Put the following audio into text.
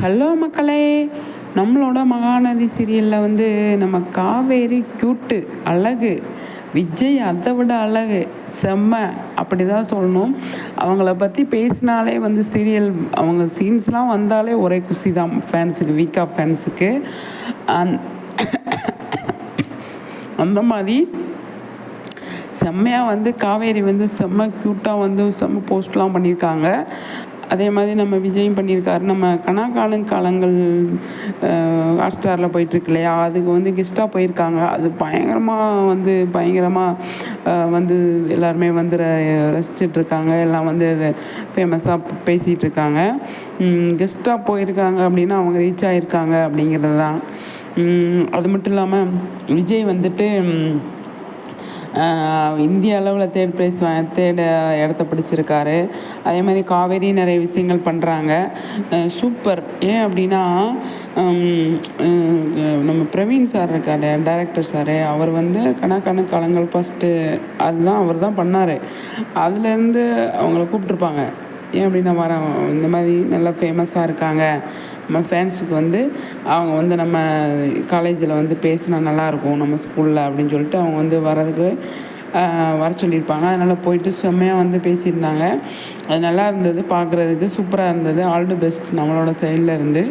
Hello மக்களே, நம்மளோட மகாநதி சீரியலில் வந்து நம்ம காவேரி க்யூட்டு அழகு, விஜய் அதை விட அழகு செம்ம அப்படி தான் சொல்லணும். அவங்கள பற்றி பேசினாலே வந்து சீரியல் அவங்க சீன்ஸ்லாம் வந்தாலே ஒரே குஷி தான் ஃபேன்ஸுக்கு, வீக் ஆஃப் ஃபேன்ஸுக்கு. அந்த மாதிரி செம்மையாக வந்து காவேரி வந்து செம்ம க்யூட்டாக வந்து செம்ம போஸ்ட்லாம் பண்ணியிருக்காங்க. அதே மாதிரி நம்ம விஜயும் பண்ணியிருக்காரு. நம்ம கனாக்காலங்கள் ஹாட்ஸ்டாரில் போயிட்டுருக்கு இல்லையா, அதுக்கு வந்து கெஸ்ட்டாக போயிருக்காங்க. அது பயங்கரமாக வந்து எல்லாருமே வந்து ரசிச்சிட்ருக்காங்க. எல்லாம் வந்து ஃபேமஸாக பேசிகிட்டு இருக்காங்க. கெஸ்ட்டாக போயிருக்காங்க அப்படின்னா அவங்க ரீச் ஆகியிருக்காங்க அப்படிங்கிறது தான். அது மட்டும் இல்லாமல் விஜய் வந்துட்டு இந்திய அளவில் தேர்ட் இடத்த பிடிச்சிருக்காரு. அதே மாதிரி காவேரி நிறைய விஷயங்கள் பண்ணுறாங்க. சூப்பர். ஏன் அப்படின்னா நம்ம பிரவீன் சார் இருக்கார், டைரக்டர் சார், அவர் வந்து கணக்காலங்கள் ஃபஸ்ட்டு அதுதான் அவர் தான் பண்ணார். அதுலேருந்து அவங்கள கூப்பிட்ருப்பாங்க. ஏன் அப்படின்னா இந்த மாதிரி நல்லா ஃபேமஸாக இருக்காங்க, நம்ம ஃபேன்ஸுக்கு வந்து அவங்க வந்து நம்ம காலேஜில் வந்து பேசினா நல்லாயிருக்கும் நம்ம ஸ்கூலில் அப்படின்னு சொல்லிட்டு அவங்க வந்து வர சொல்லியிருப்பாங்க. அதனால் போயிட்டு செம்மையாக வந்து பேசியிருந்தாங்க. அது நல்லா இருந்தது, பார்க்குறதுக்கு சூப்பராக இருந்தது. ஆல் தி பெஸ்ட் நம்மளோட சைடில் இருந்து.